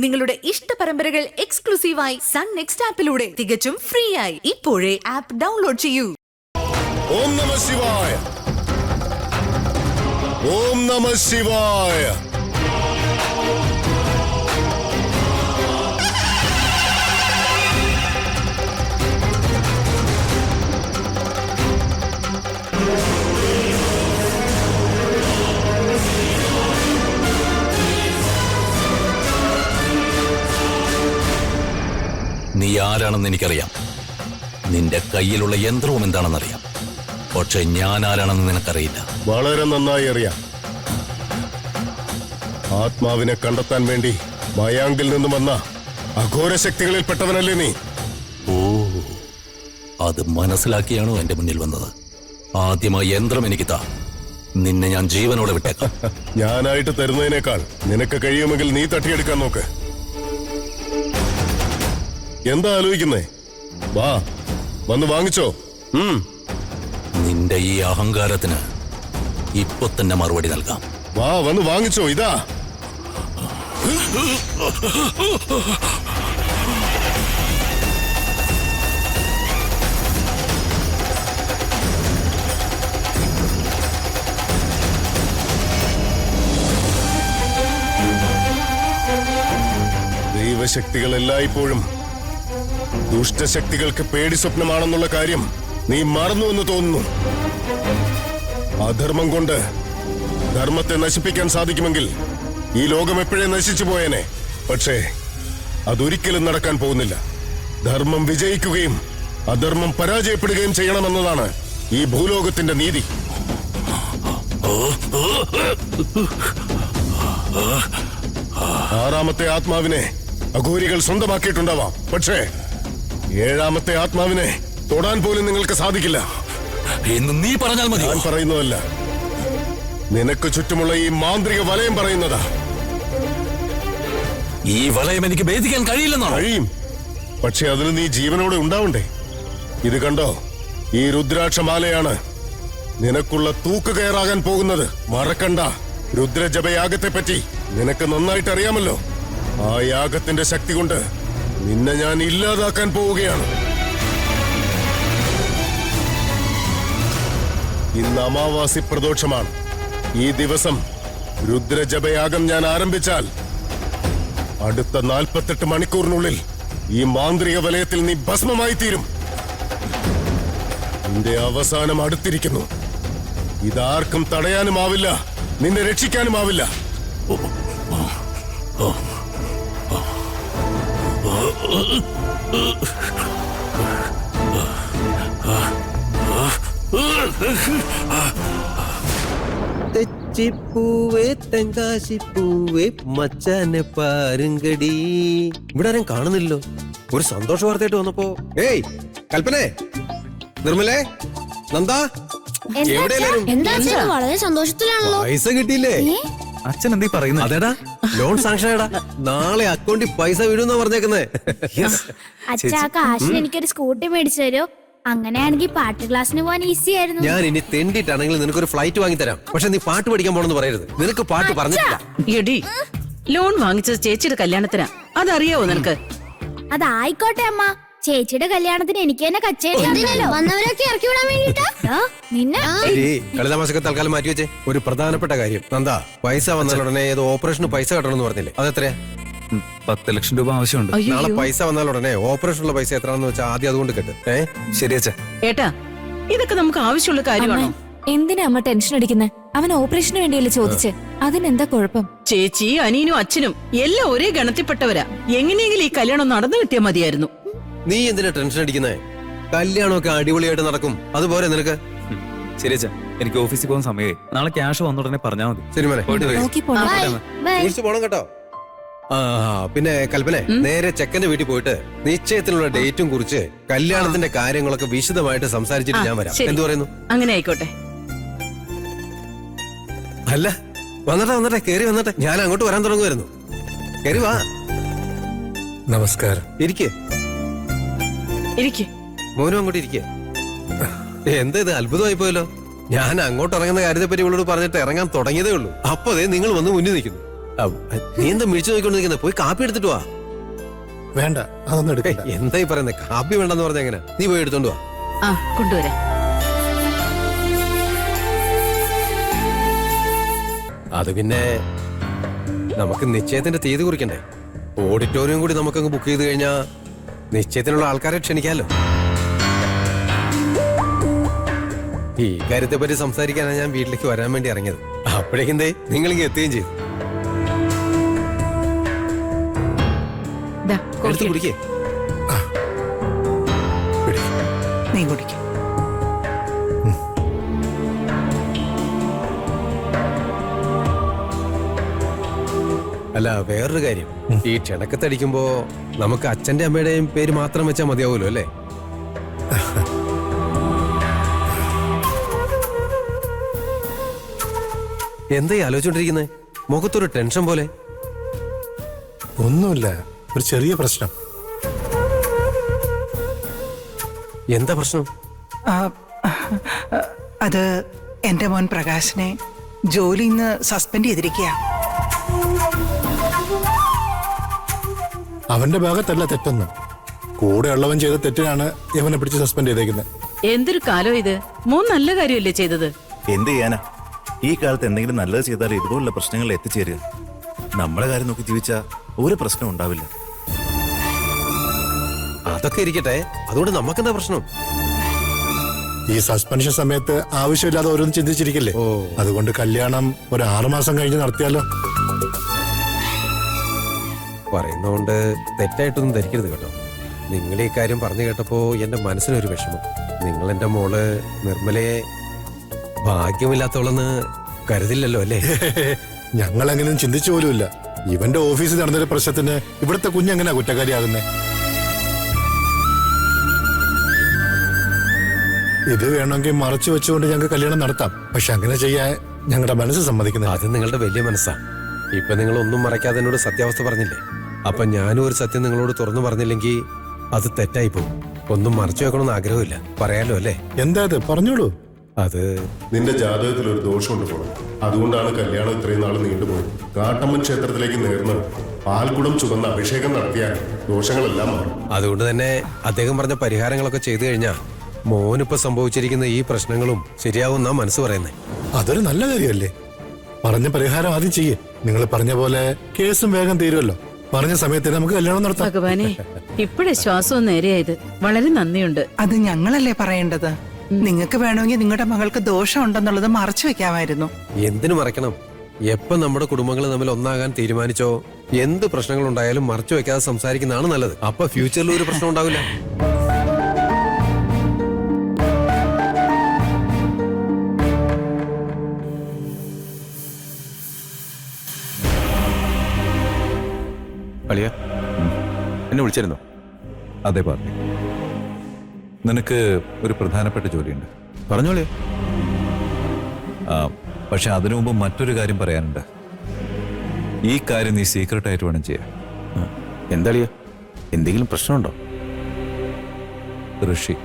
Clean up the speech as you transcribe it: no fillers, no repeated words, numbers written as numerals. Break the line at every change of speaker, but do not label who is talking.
നിങ്ങളുടെ ഇഷ്ട പരമ്പരകൾ എക്സ്ക്ലൂസീവായി സൺ നെക്സ്റ്റ് ആപ്പിലൂടെ തികച്ചും ഫ്രീ ആയി ഇപ്പോഴേ ആപ്പ് ഡൗൺലോഡ് ചെയ്യൂ.
ഓം നമഃ ശിവായ. ഓം നമഃ ശിവായ.
നീ ആരാണെന്ന് എനിക്കറിയാം. നിന്റെ കയ്യിലുള്ള യന്ത്രവും എന്താണെന്നറിയാം. പക്ഷെ ഞാൻ ആരാണെന്ന് നിനക്കറിയില്ല.
വളരെ നന്നായി അറിയാം. ആത്മാവിനെ കണ്ടെത്താൻ വേണ്ടി മയാങ്കിൽ നിന്നും വന്ന അഘോര ശക്തികളിൽ പെട്ടവനല്ലേ നീ?
ഓ, അത് മനസ്സിലാക്കിയാണോ എന്റെ മുന്നിൽ വന്നത്? ആദ്യമായി യന്ത്രം എനിക്ക് താ. നിന്നെ ഞാൻ ജീവനോടെ വിട്ടേക്കാം.
ഞാനായിട്ട് തരുന്നതിനേക്കാൾ നിനക്ക് കഴിയുമെങ്കിൽ നീ തട്ടിയെടുക്കാൻ നോക്ക്. എന്താ ആലോചിക്കുന്നേ? വാ, വന്ന് വാങ്ങിച്ചോ.
നിന്റെ ഈ അഹങ്കാരത്തിന് ഇപ്പൊ തന്നെ മറുപടി നൽകാം.
വാ, വന്ന് വാങ്ങിച്ചോ. ഇതാ ദൈവശക്തികൾ എല്ലായ്പ്പോഴും ദുഷ്ടശക്തികൾക്ക് പേടി സ്വപ്നമാണെന്നുള്ള കാര്യം നീ മറന്നുവെന്ന് തോന്നുന്നു. അധർമ്മം കൊണ്ട് ധർമ്മത്തെ നശിപ്പിക്കാൻ സാധിക്കുമെങ്കിൽ ഈ ലോകം എപ്പോഴേ നശിച്ചു പോയേനെ. പക്ഷേ അതൊരിക്കലും നടക്കാൻ പോകുന്നില്ല. ധർമ്മം വിജയിക്കുകയും അധർമ്മം പരാജയപ്പെടുകയും ചെയ്യണമെന്നതാണ് ഈ ഭൂലോകത്തിന്റെ നീതി. ആറാമത്തെ ആത്മാവിനെ അഘോരികൾ സ്വന്തമാക്കിയിട്ടുണ്ടാവാം. പക്ഷേ ഏഴാമത്തെ ആത്മാവിനെ തൊടാൻ പോലും നിങ്ങൾക്ക് സാധിക്കില്ല
എന്ന് നീ പറഞ്ഞാൽ മതി.
ഞാൻ പറയുന്നതല്ല, നിനക്ക് ചുറ്റുമുള്ള ഈ മാന്ത്രിക വലയം പറയുന്നതാ.
ഈ വലയം എനിക്ക് ഭേദിക്കാൻ കഴിയില്ലെന്നാണ്.
കഴിയും, പക്ഷെ അതിന് നീ ജീവനോടെ ഉണ്ടാവണ്ടേ? ഇത് കണ്ടോ, ഈ രുദ്രാക്ഷമാലയാണ് നിനക്കുള്ള തൂക്കുകയറാകാൻ പോകുന്നത്. മറക്കണ്ട, രുദ്രജപയാഗത്തെ പറ്റി നിനക്ക് നന്നായിട്ട് അറിയാമല്ലോ. ആ യാഗത്തിന്റെ ശക്തി കൊണ്ട് നിന്നെ ഞാൻ ഇല്ലാതാക്കാൻ പോവുകയാണ്. ഇന്ന് അമാവാസി പ്രദോഷമാണ്. ഈ ദിവസം രുദ്രജപയാഗം ഞാൻ ആരംഭിച്ചാൽ അടുത്ത 48 മണിക്കൂറിനുള്ളിൽ ഈ മാന്ത്രിക വലയത്തിൽ നീ ഭസ്മമായി തീരും. നിന്റെ അവസാനം അടുത്തിരിക്കുന്നു. ഇതാർക്കും തടയാനുമാവില്ല, നിന്നെ രക്ഷിക്കാനുമാവില്ല.
തെച്ചിപ്പൂവേ തെങ്കാശിപ്പൂവേ മച്ചാനെ പാരുങ്കടി. ഇവിടെ ആരും കാണുന്നില്ലല്ലോ. ഒരു സന്തോഷ വാർത്തയായിട്ട് വന്നപ്പോ, ഏയ് കൽപ്പനേ, നിർമ്മലേ, നന്ദ,
വളരെ സന്തോഷത്തിലാണല്ലോ.
പൈസ കിട്ടിയില്ലേ?
അച്ഛൻ എന്തീ പറയുന്നത്?
അതേടാ, ലോൺ സാങ്ഷൻ ആയടാ. നാളെ അക്കൗണ്ടിൽ പൈസ വീഴുന്നാ പറഞ്ഞേക്കുന്നേ.
അച്ഛാ, കാശിന് എനിക്കൊരു സ്കൂട്ടി മേടിച്ചു തരോ? അങ്ങനെയാണെങ്കിൽ പാട്ട് ക്ലാസ്സിന് പോകാൻ ഈസി ആയിരുന്നു.
ഞാൻ ഇനി തെണ്ടിട്ടാണെങ്കിൽ നിനക്കൊരു ഫ്ലൈറ്റ് വാങ്ങി തരാം. പക്ഷെ നീ പാട്ട് പഠിക്കാൻ പോണെന്ന് പറയരുത്. നിനക്ക് പാട്ട് പറഞ്ഞിട്ടില്ല.
എടി, ലോൺ വാങ്ങിച്ചത് ചേച്ചിയുടെ കല്യാണത്തിനാ. അതറിയാവോ നിനക്ക്?
അതായിക്കോട്ടെ അമ്മ, ചേച്ചിയുടെ കല്യാണത്തിന് എനിക്ക് തന്നെ കച്ചേരി വന്നവരൊക്കെ ഇറക്കി വിടാൻ വേണ്ടിട്ടാ. നിന്നെ
കളിതാമസൊക്കെ തൽക്കാലം മാറ്റി വെച്ചേ. ഒരു പ്രധാനപ്പെട്ട കാര്യം, നന്ദാ, പൈസ വന്നാൽ ഉടനെ ഏതോ ഓപ്പറേഷന് പൈസ കെട്ടണമെന്ന് പറഞ്ഞില്ലേ? അതെത്രയാ?
10 ലക്ഷം രൂപ ആവശ്യമുണ്ട്.
നാളെ പൈസ വന്നാൽ ഉടനെ ഓപ്പറേഷനുള്ള പൈസ എത്രയാണെന്ന് വെച്ചാൽ ആദ്യം അതുകൊണ്ട് കെട്ട്.
ശരി അച്ഛാ.
ഏട്ടാ, ഇതൊക്കെ നമുക്ക് ആവശ്യമുള്ള കാര്യമാണോ?
എന്തിനാ അമ്മ ടെൻഷൻ അടിക്കുന്നത്? അവൻ ഓപ്പറേഷന് വേണ്ടിയല്ലേ ചോദിച്ചേ. അതിനെന്താ കുഴപ്പം?
ചേച്ചി, അനിയനും അച്ഛനും എല്ലാം ഒരേ ഗണത്തിൽപ്പെട്ടവരാ. എങ്ങനെയെങ്കിലും ഈ കല്യാണം നടന്നു കിട്ടിയാൽ മതിയായിരുന്നു.
നീ എന്തിനാ ടെൻഷൻ അടിക്കുന്നേ? കല്യാണമൊക്കെ അടിപൊളിയായിട്ട് നടക്കും. അതുപോലെ നിനക്ക്.
ശരി അച്ഛാ, എനിക്ക് ഓഫീസിൽ പോകാൻ സമയമായി. നാളെ ക്യാഷ് വന്ന ഉടനെ പറഞ്ഞാൽ മതി.
ശരി മോനെ,
നോക്കി പോണം.
തിരിച്ചു പോണം കേട്ടോ. പിന്നെ കൽപ്പനെ, നേരെ ചെക്കന്റെ വീട്ടിൽ പോയിട്ട് നിശ്ചയത്തിനുള്ള ഡേറ്റും കുറിച്ച് കല്യാണത്തിന്റെ കാര്യങ്ങളൊക്കെ വിശദമായിട്ട് സംസാരിച്ചിട്ട് ഞാൻ വരാം. എന്തു പറയുന്നു?
അങ്ങനെ ആയിക്കോട്ടെ.
അല്ല, വന്നട്ടെ, കേറി വന്നട്ടെ. ഞാൻ അങ്ങോട്ട് വരാൻ തുടങ്ങുമായിരുന്നു. കേറി വാ.
നമസ്കാരം.
ഇരിക്കേ മോനും അങ്ങോട്ട് ഇരിക്കേ. എന്താ ഇത്, അത്ഭുതമായി പോയല്ലോ. ഞാൻ അങ്ങോട്ട് ഇറങ്ങുന്ന കാര്യത്തെ പറ്റി ഇവളോട് പറഞ്ഞിട്ട് ഇറങ്ങാൻ തുടങ്ങിയതേ ഉള്ളൂ. അപ്പൊ അതേ നിങ്ങൾ വന്ന് മുന്നിൽ നിൽക്കുന്നു. നീ എന്താ മിഴിച്ചു നോക്കിക്കൊണ്ടിരിക്കുന്നത്? പോയി കാപ്പി എടുത്തിട്ട് വാ.
വേണ്ട, അതൊന്നും എടുക്കില്ല.
എന്തായി പറയുന്നത്? കാപ്പി വേണ്ടെന്ന് പറഞ്ഞ എങ്ങനെ? നീ പോയി എടുത്തോണ്ട് വാ.
ആ കൊണ്ടുവരാം.
അത് പിന്നെ നമുക്ക് നിശ്ചയത്തിന്റെ തീയതി കുറിക്കണ്ടേ? ഓഡിറ്റോറിയം കൂടി നമുക്കങ്ങ് ബുക്ക് ചെയ്ത് കഴിഞ്ഞാൽ നിശ്ചയത്തിനുള്ള ആൾക്കാരെ ക്ഷണിക്കാമല്ലോ. ഈ കാര്യത്തെ പറ്റി സംസാരിക്കാനാണ് ഞാൻ വീട്ടിലേക്ക് വരാൻ വേണ്ടി ഇറങ്ങിയത്. അപ്പോഴേക്കെന്തേ നിങ്ങളിങ്ങ് എത്തുകയും ചെയ്തു.
ദാ,
എടുത്ത്
കോഫി.
കുടിക്കേ.
നീ കുടിക്കും.
അല്ല, വേറൊരു കാര്യം, ഈ ക്ഷണക്കത്തടിക്കുമ്പോ നമുക്ക് അച്ഛന്റെ അമ്മയുടെയും പേര് മാത്രം വെച്ചാൽ മതിയാവുമല്ലോ അല്ലേ? എന്തായി ആലോചിച്ചോണ്ടിരിക്കുന്നത്? മുഖത്തൊരു ടെൻഷൻ പോലെ.
ഒന്നുമില്ല, ഒരു ചെറിയ പ്രശ്നം.
എന്താ പ്രശ്നം?
അത് എന്റെ മോൻ പ്രകാശിനെ ജോലിയിൽ നിന്ന് സസ്പെൻഡ് ചെയ്തിരിക്കുക.
അവന്റെ ഭാഗത്തല്ല തെറ്റൊന്നും, കൂടെ ഉള്ളവൻ ചെയ്ത തെറ്റിനാണ് ഇവനെ പിടിച്ച് സസ്പെൻഡ് ചെയ്തേക്കുന്നത്.
എന്തൊരു കാലം ഇത്! മോൻ നല്ല കാര്യമല്ലേ ചെയ്തത്?
എന്ത് ചെയ്യാനാ? ഈ കാലത്ത് എന്തെങ്കിലും നല്ലത് ചെയ്താൽ ഇതുപോലുള്ള പ്രശ്നങ്ങളിൽ എത്തിച്ചേരുക. നമ്മളെ കാര്യം നോക്കി ജീവിച്ചാ ഒരു പ്രശ്നം ഉണ്ടാവില്ല.
അതൊക്കെ ഇരിക്കട്ടെ, അതുകൊണ്ട് നമുക്കെന്താ പ്രശ്നം?
ഈ സസ്പെൻഷൻ സമയത്ത് ആവശ്യമില്ലാതെ ഓരോന്നും ചിന്തിച്ചിരിക്കില്ലേ. അതുകൊണ്ട് കല്യാണം ഒരു 6 മാസം കഴിഞ്ഞ് നടത്തിയാലോ?
പറയുന്നോണ്ട് തെറ്റായിട്ടൊന്നും ധരിക്കരുത് കേട്ടോ. നിങ്ങൾ ഈ കാര്യം പറഞ്ഞു കേട്ടപ്പോ എന്റെ മനസ്സിനൊരു വിഷമം. നിങ്ങൾ എന്റെ മോള് നിർമ്മലയെ ഭാഗ്യമില്ലാത്തവളെന്ന് കരുതില്ലല്ലോ അല്ലേ?
ഞങ്ങൾ അങ്ങനെയൊന്നും ചിന്തിച്ചു പോലുമില്ല. ഇവന്റെ ഓഫീസിൽ നടന്നൊരു പ്രശ്നത്തിന് ഇവിടുത്തെ കുഞ്ഞെങ്ങനെയാ കുറ്റക്കാരിയാകുന്നേ? ഇത് വേണമെങ്കിൽ മറച്ചു വെച്ചുകൊണ്ട് ഞങ്ങൾക്ക് കല്യാണം നടത്താം. പക്ഷെ അങ്ങനെ ചെയ്യാൻ ഞങ്ങളുടെ മനസ്സ് സമ്മതിക്കുന്നത്.
അത് നിങ്ങളുടെ വലിയ മനസ്സാ. ഇപ്പൊ നിങ്ങൾ ഒന്നും മറയ്ക്കാതെ എന്നോട് സത്യാവസ്ഥ പറഞ്ഞില്ലേ? അപ്പൊ ഞാനും ഒരു സത്യം നിങ്ങളോട് തുറന്നു പറഞ്ഞില്ലെങ്കിൽ അത് തെറ്റായി പോകും. ഒന്നും മറച്ചു വെക്കണമെന്ന് ആഗ്രഹമില്ല. പറയാലോ അല്ലേ?
എന്താ അത്? പറഞ്ഞോളൂ.
അത്
നിന്റെ ജാതകത്തിൽ ഒരു ദോഷമുണ്ട് പോണം. അതുകൊണ്ടാണ് കല്യാണം ഇത്രയും നാൾ നീണ്ടുപോയത്. കാട്ടമ്മൻ ക്ഷേത്രത്തിലേക്ക് നേർന്ന് പാൽക്കുടം ചുവന്ന അഭിഷേകം നടത്തിയാൽ ദോഷങ്ങളെല്ലാം മാറും.
അതുകൊണ്ട് തന്നെ അദ്ദേഹം പറഞ്ഞ പരിഹാരങ്ങളൊക്കെ ചെയ്തു കഴിഞ്ഞാൽ മോനിപ്പോ സംഭവിച്ചിരിക്കുന്ന ഈ പ്രശ്നങ്ങളും ശരിയാവുന്ന മനസ്സ് പറയുന്നേ.
അതൊരു നല്ല കാര്യമല്ലേ? പറഞ്ഞ പരിഹാരം ആദ്യം ചെയ്യേ. നിങ്ങൾ പറഞ്ഞ പോലെ കേസും വേഗം തീരുമല്ലോ. പറഞ്ഞ സമയത്ത് നമുക്ക് കല്യാണം നടത്താം.
ഭഗവാനെ, ഇപ്പോഴേ ശ്വാസവും നേരെയായത്. വളരെ നന്ദിയുണ്ട്.
അത് ഞങ്ങളല്ലേ പറയേണ്ടത്? നിങ്ങൾക്ക് വേണമെങ്കിൽ നിങ്ങളുടെ മകൾക്ക് ദോഷം ഉണ്ടെന്നുള്ളത് മറച്ചു വെക്കാമായിരുന്നു.
എന്തിനു മറയ്ക്കണം? എപ്പോ നമ്മുടെ കുടുംബങ്ങൾ തമ്മിൽ ഒന്നാകാൻ തീരുമാനിച്ചോ എന്ത് പ്രശ്നങ്ങൾ ഉണ്ടായാലും മറച്ചു വെക്കാതെ സംസാരിക്കുന്നതാണ് നല്ലത്. അപ്പൊ ഫ്യൂച്ചറിൽ ഒരു പ്രശ്നം ഉണ്ടാവില്ല.
അളിയ, എന്നെ വിളിച്ചിരുന്നോ?
അതെ പറഞ്ഞു. നിനക്ക് ഒരു പ്രധാനപ്പെട്ട ജോലിയുണ്ട്.
പറഞ്ഞോളിയ.
പക്ഷെ അതിനു മുമ്പ് മറ്റൊരു കാര്യം പറയാനുണ്ട്. ഈ കാര്യം നീ സീക്രട്ടായിട്ട് വേണം ചെയ്യാൻ.
എന്താ അളിയ? എന്തെങ്കിലും പ്രശ്നമുണ്ടോ?
ഋഷി